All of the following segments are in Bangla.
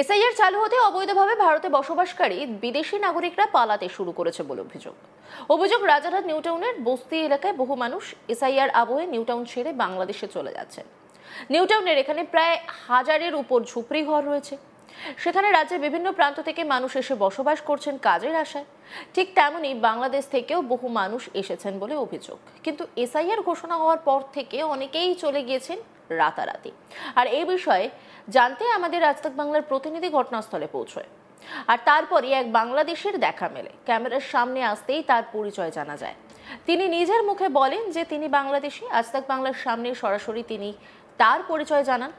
এসআইআর চালু হতে অবৈধভাবে ভারতে বসবাসকারী বিদেশি নাগরিকরা পালাতে শুরু করেছে বলে অভিযোগ রাজারহাট নিউটাউনের বস্তি এলাকায় বহু মানুষ এসআইআর আবহে নিউটাউন ছেড়ে বাংলাদেশে চলে যাচ্ছেন। নিউটাউনের এখানে প্রায় 1000-এর উপর ঝুপড়ি ঘর রয়েছে। সেখানে রাজ্যের বিভিন্ন প্রান্ত থেকে মানুষ এসে বসবাস করছেন কাজের আশায়। ঠিক তেমনই বাংলাদেশ থেকেও বহু মানুষ এসেছেন বলে অভিযোগ। কিন্তু এসআইআর ঘোষণা হওয়ার পর থেকে অনেকেই চলে গিয়েছেন রাতারাতি। আর এই বিষয়ে জানতে আমাদের আজ তাক বাংলার প্রতিনিধি ঘটনাস্থলে পৌঁছয়। আর তারপরই এক বাংলাদেশের দেখা মেলে। ক্যামেরার সামনে আসতেই তার পরিচয় জানা যায়। তিনি নিজের মুখে বলেন যে তিনি বাংলাদেশি। আজ তাক বাংলার সামনে সরাসরি তিনি তার পরিচয় জানান।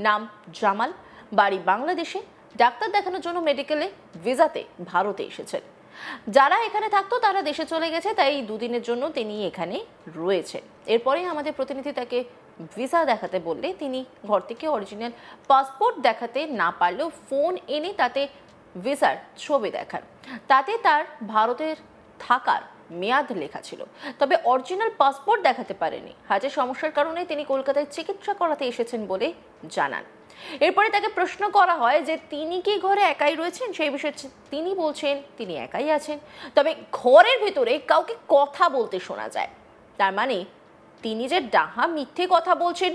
নাম জামাল, বাড়ি বাংলাদেশে, ডাক্তার দেখানোর জন্য মেডিকেলে ভিসাতে ভারতে এসেছেন। যারা এখানে থাকতো তারা দেশে চলে গেছে, তাই দুদিনের জন্য তিনি এখানে রয়েছেন। এরপরে আমাদের প্রতিনিধি তাকে ভিসা দেখাতে বললে তিনি ঘর থেকে অরিজিনাল পাসপোর্ট দেখাতে না পারলেও ফোন এনে তাতে ভিসার ছবি দেখান। তাতে তার ভারতের থাকার মেয়াদ লেখা ছিল, তবে অরিজিনাল পাসপোর্ট দেখাতে পারেনি। হার্টের সমস্যার কারণে তিনি কলকাতায় চিকিৎসা করাতে এসেছেন বলে জানান। এরপরে তাকে প্রশ্ন করা হয় যে তিনি কি ঘরে একাই রয়েছেন। সেই বিষয়ে তিনি বলছেন তিনি একাই আছেন, তবে ঘরের ভেতরে কাউকে কথা বলতে শোনা যায়। তার মানে তিনি যে ডাহা মিথ্যে কথা বলছেন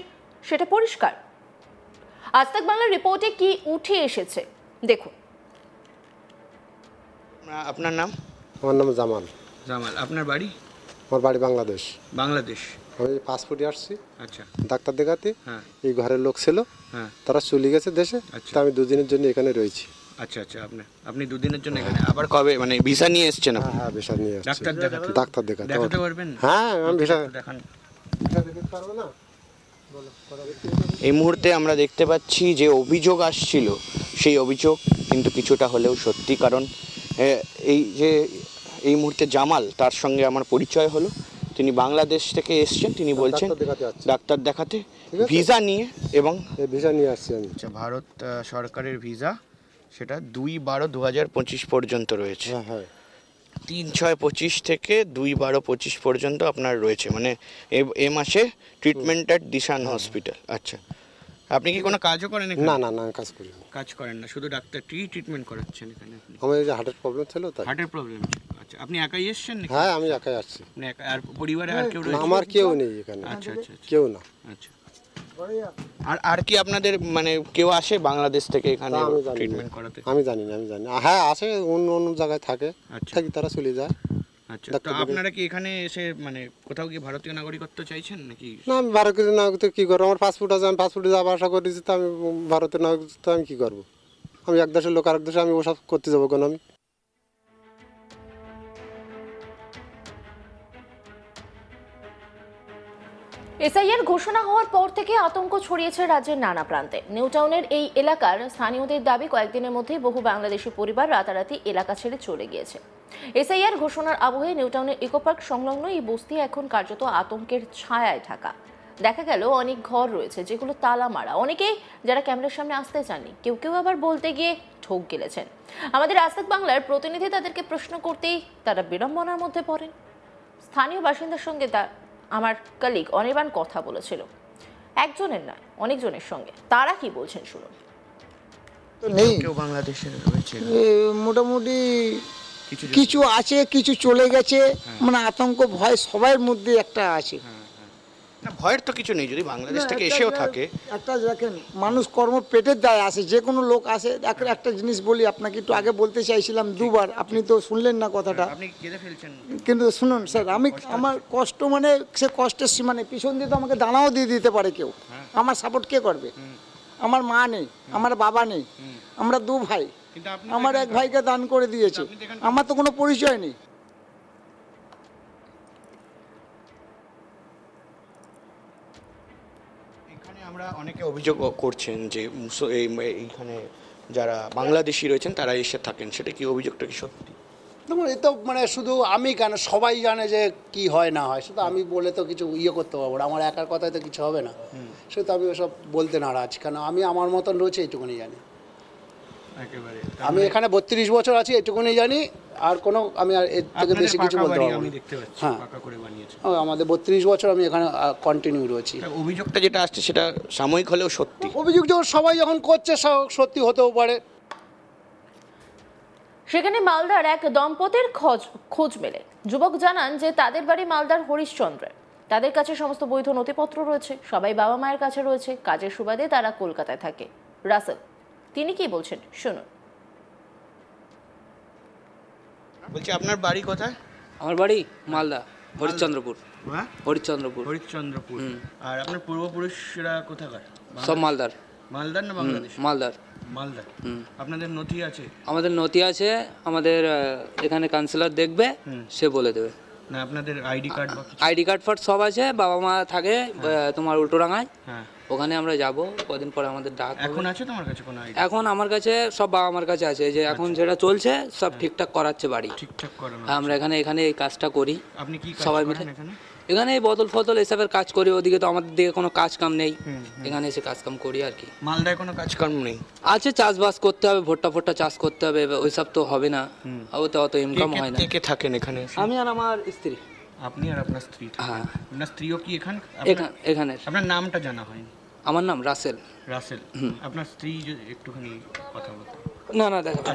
সেটা পরিষ্কার। আজ তাক বাংলার রিপোর্টে কি উঠে এসেছে দেখুন। আপনার নাম? আমার নাম জামাল। জামাল, আপনার বাড়ি? আমার বাড়ি বাংলাদেশ। বাংলাদেশ। আমি পাসপোর্টে আসছি। আচ্ছা। ডাক্তার দেখাতে। হ্যাঁ। এই ঘরের লোক ছিল। হ্যাঁ। তারা চলে গেছে দেশে। আচ্ছা। তা আমি দুদিনের জন্য এখানে রয়েছি। আচ্ছা আচ্ছা, আপনি দুদিনের জন্য এখানে আবার কবে মানে ভিসা নিয়ে এসেছেন আপনি? হ্যাঁ, ভিসা নিয়ে আসছি। ডাক্তার দেখাতে? ডাক্তার দেখাতে। দেখাতে পারবেন? হ্যাঁ, আমি ভিসা দেখান। দেখাতে পারবো না। এই মুহূর্তে আমরা দেখতে পাচ্ছি যে অভিযোগ আসছিল, সেই অভিযোগ কিন্তু কিছুটা হলেও সত্যি। কারণ এই মুহূর্তে জামাল, তার সঙ্গে আমার পরিচয় হলো। তিনি বাংলাদেশ থেকে এসেছেন। তিনি বলছেন ডাক্তার দেখাতে ভিসা নিয়ে, এবং ভিসা নিয়ে আসছি আমি। আচ্ছা, ভারত সরকারের ভিসা, সেটা 2/12/2025 পর্যন্ত রয়েছে। হ্যাঁ হ্যাঁ, 3/6/25 থেকে 2/12/25 পর্যন্ত আপনার রয়েছে, মানে এ মাসে ট্রিটমেন্ট অ্যাট দিশান হসপিটাল। আচ্ছা, আপনি কি কোনো কাজও করেন এখানে? না না না, কাজ করি না। কাজ করেন না, শুধু ট্রিটমেন্ট করাচ্ছেন এখানে আপনি? আমার এই যে হার্টের প্রবলেম ছিল তাই। হার্টের প্রবলেম? আচ্ছা, আপনি একাই এসেছেন নাকি? হ্যাঁ, আমি একাই আসছি। মানে আর পরিবারে আর কেউ রয়েছে? আমার কেউ নেই এখানে। আচ্ছা আচ্ছা, কেউ না। আচ্ছা। আর কি আপনাদের মানে কেউ আসে বাংলাদেশ থেকে এখানে ট্রিটমেন্ট করাতে? আমি জানি না। হ্যাঁ, আসে, অন্য অন্য জায়গায় থাকে। থাকি, তারা চলে যায়। আচ্ছা, তো আপনারা কি এখানে এসে মানে কোথাও কি ভারতীয় নাগরিকত্ব চাইছেন নাকি? না, আমি ভারতীয় নাগরিকত্ব কি করবো? আমার পাসপোর্ট আছে, আমি পাসপোর্টে যাওয়া আসা করেছি। তো আমি ভারতের নাগরিকত্ব আমি কি করবো? আমি এক দেশের লোক আরেক দেশে আমি ওসব করতে যাবো কেন? আমি এসআইআর ঘোষণা হওয়ার পর থেকে আতঙ্ক ছড়িয়েছে রাজ্যের নানা প্রান্তে। নিউটাউনের এই এলাকার স্থানীয়দের দাবি, কয়েকদিনের মধ্যেই বহু বাংলাদেশি পরিবার রাতারাতি এলাকা ছেড়ে চলে গিয়েছে। এসআইআর ঘোষণার আবহে নিউটাউনের ইকো পার্ক সংলগ্ন এই বস্তি এখন কার্যত আতঙ্কের ছায়ায় ঢাকা। দেখা গেল অনেক ঘর রয়েছে যেগুলো তালা মারা। অনেকেই যারা ক্যামেরার সামনে আসতে চাননি, কেউ কেউ আবার বলতে গিয়ে ঠক গেলেছেন। আমাদের আজ তাক বাংলার প্রতিনিধি তাদেরকে প্রশ্ন করতেই তারা বিড়ম্বনার মধ্যে পড়েন। স্থানীয় বাসিন্দার সঙ্গে আমার কলিগ অনির্বাণ কথা বলেছিল, একজনের নয় অনেকজনের সঙ্গে। তারা কি বলছেন শুনুন। নেই, কেউ বাংলাদেশের রয়েছে মোটামুটি কিছু আছে, কিছু চলে গেছে। মানে আতঙ্ক ভয় সবার মধ্যে একটা আছে। না, ভয়ের তো কিছু নেই যদি বাংলাদেশ থেকে এসেও থাকে। একটা দেখেন, মানুষ কর্ম পেটের দায় আসে, যে কোনো লোক আসে। একটা জিনিস বলি আপনাকে, একটু আগে বলতে চাইছিলাম দুবার, আপনি তো শুনলেন না কথাটা। আপনি কেঁদে ফেলছেন। কিন্তু শুনুন স্যার, আমার কষ্ট মানে সে কষ্টের সীমা নেই। পিছন দিয়ে তো আমাকে দানাও দিয়ে দিতে পারে কেউ। আমার সাপোর্ট কে করবে? আমার মা নেই, আমার বাবা নেই, আমরা দু ভাই। আমার এক ভাইকে দান করে দিয়েছে, আমার তো কোনো পরিচয় নেই। আমরা অনেকে অভিযোগ করছেন যে এইখানে যারা বাংলাদেশি রয়েছেন তারা এসে থাকেন, সেটা কি অভিযোগটা কি সত্যি? দেখুন, এ তো মানে শুধু আমি কেন, সবাই জানে যে কি হয় না হয়। শুধু আমি বলে তো কিছু করতে পারবো না, আমার একার কথায় তো কিছু হবে না। সেটা তো আমি ওসব বলতে নারাজ, কেন আমি আমার মতন রয়েছে এইটুকুনি জানি। আমি এখানে 32 বছর আছি, এটুকুনি জানি। আর কোনো আমি আর এর থেকে বেশি কিছু বলতে পারবো না। হ্যাঁ, আমাদের 32 বছর আমি এখানে কন্টিনিউ রয়েছি। অভিযোগটা যেটা আসছে সেটা সাময়িক হলেও সত্যি। অভিযোগ যখন সবাই যখন করছে, সত্যি হতেও পারে। সেখানে মালদার এক দম্পতির খোঁজ মেলে। যুবক জানান যে তাদের বাড়ি মালদার হরিশ্চন্দ্রে। তাদের কাছে সমস্ত বৈধ নথিপত্র রয়েছে, সবাই বাবা মায়ের কাছে রয়েছে, কাজের সুবাদে তারা কলকাতায় থাকে। রাসেল তিনি কি বলছেন শুনুন। বলছি আপনার বাড়ি কোথায়? আমার বাড়ি মালদা, হরিশ্চন্দ্রপুর। হ্যাঁ, হরিশ্চন্দ্রপুর। হরিশ্চন্দ্রপুর। আর আপনার পূর্বপুরুষরা কোথাকার? সব মালদার। মালদার না বাংলাদেশ? মালদার। মালদার। আপনাদের নথি আছে? আমাদের নথি আছে, আমাদের এখানে কাউন্সিলর দেখবে, সে বলে দেবে। না আপনাদের আইডি কার্ড বা কিছু? আইডি কার্ড ফার্ড সব আছে, বাবা মা থাকে তোমার উল্টোডাঙায়। হ্যাঁ, ওখানে আমরা যাব, কদিন পরে আমাদের ডাক হবে। এখন আছে তোমার কাছে কোনো আইডি? এখন আমার কাছে সব বাবা মার কাছে আছে, যে এখন যেটা চলছে সব ঠিকঠাক করাচ্ছে বাড়ি। ঠিকঠাক করানো? আমরা এখানে এই কাজটা করি আপনি কি কাজ সবাই করেন মিলে। এখানে? এখানে এই বোতল ফতল এসবের কাজ করি, ওদিকে তো আমাদের দিকে কোনো কাজ কাম নেই, এখানে এসে কাজ কাম করি আর কি। মালদায় কোনো কাজকর্ম নেই? আছে, চাষবাস করতে হবে, ভুট্টা চাষ করতে হবে, ওইসব তো হবে না, ওতে অত ইনকাম হয় না। কে কে থাকেন এখানে এসে? আমি আর আমার স্ত্রী। আপনি আর আপনার স্ত্রী? হ্যাঁ। আপনার স্ত্রীও কি এখানে? এখানে আপনার নামটা জানা হয়নি। আমার নাম রাসেল। রাসেল। আপনার স্ত্রী যদি একটুখানি কথা বলতে। না দেখা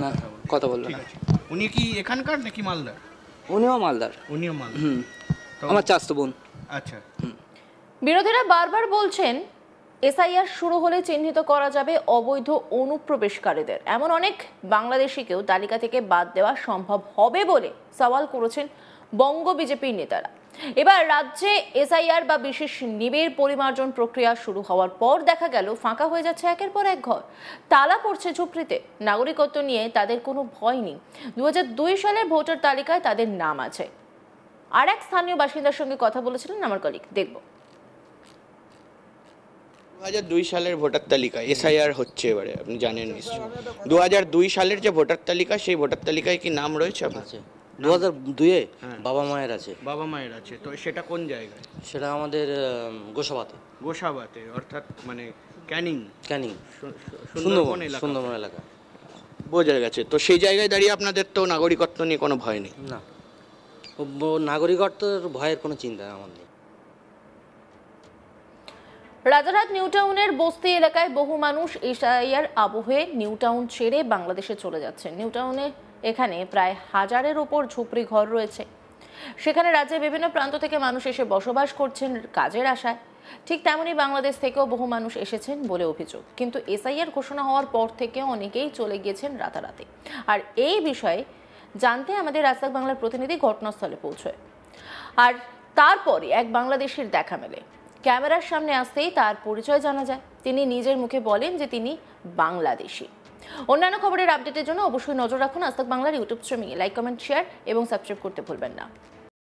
না, কথা বলবো না। উনি কি এখানকার নাকি মালদার? উনিও মালদার। উনিও মালদার। আমার চাচাতো বোন। আচ্ছা। বিরোধীরা বারবার বলছেন এসআইআর শুরু হলে চিহ্নিত করা যাবে অবৈধ অনুপ্রবেশকারীদের। এমন অনেক বাংলাদেশিকেও তালিকা থেকে বাদ দেওয়া সম্ভব হবে বলে সওয়াল করেছেন বঙ্গ বিজেপির নেতারা। এবার রাজ্যে এসআইআর বা বিশেষ নিবিড় পরিমার্জন প্রক্রিয়া শুরু হওয়ার পর দেখা গেল ফাঁকা হয়ে যাচ্ছে একের পর এক ঘর, তালা পড়ছে ঝুপড়িতে। নাগরিকত্ব নিয়ে তাদের কোনো ভয় নেই। 2002 সালের ভোটার তালিকায় তাদের নাম আছে। আর এক স্থানীয় বাসিন্দার সঙ্গে কথা বলেছিলেন আমার কলিগ, দেখব। 2002 সালের ভোটার তালিকা এসআইআর হচ্ছে এবারে, আপনি জানেন নিশ্চয়ই। 2002 সালের যে ভোটার তালিকা, সেই ভোটার তালিকায় কি নাম রয়েছে আপনার? 2002-এ বাবা মায়ের আছে। বাবা মায়ের আছে, তো সেটা কোন জায়গায়? সেটা আমাদের গোসাবাতে। গোসাবাতে, অর্থাৎ মানে ক্যানিং ক্যানিং সুন্দরবন এলাকা। সুন্দরবন এলাকা। বোঝা গেছে। তো সেই জায়গায় দাঁড়িয়ে আপনাদের তো নাগরিকত্ব নিয়ে কোনো ভয় নেই? না, নাগরিকত্বের ভয়ের কোনো চিন্তা আমার নেই। রাজারহাট নিউটাউনের বস্তি এলাকায় বহু মানুষ এসআইআর আবহে নিউটাউন ছেড়ে বাংলাদেশে চলে যাচ্ছেন। নিউটাউনে এখানে প্রায় 1000-এর ওপর ঝুপড়ি ঘর রয়েছে। সেখানে রাজ্যের বিভিন্ন প্রান্ত থেকে মানুষ এসে বসবাস করছেন কাজের আশায়। ঠিক তেমনই বাংলাদেশ থেকেও বহু মানুষ এসেছেন বলে অভিযোগ। কিন্তু এসআইআর ঘোষণা হওয়ার পর থেকে অনেকেই চলে গিয়েছেন রাতারাতি। আর এই বিষয়ে জানতে আমাদের রাস্তাক বাংলার প্রতিনিধি ঘটনাস্থলে পৌঁছয়। আর তারপরে এক বাংলাদেশির দেখা মেলে। ক্যামেরার সামনে আসতেই তার পরিচয় জানা যায়। তিনি নিজের মুখে বলেন যে তিনি বাংলাদেশি। অন্যান্য খবরের আপডেটের জন্য অবশ্যই নজর রাখুন আজ তাক বাংলার ইউটিউব স্ট্রিমিংয়ে। লাইক, কমেন্ট, শেয়ার এবং সাবস্ক্রাইব করতে ভুলবেন না।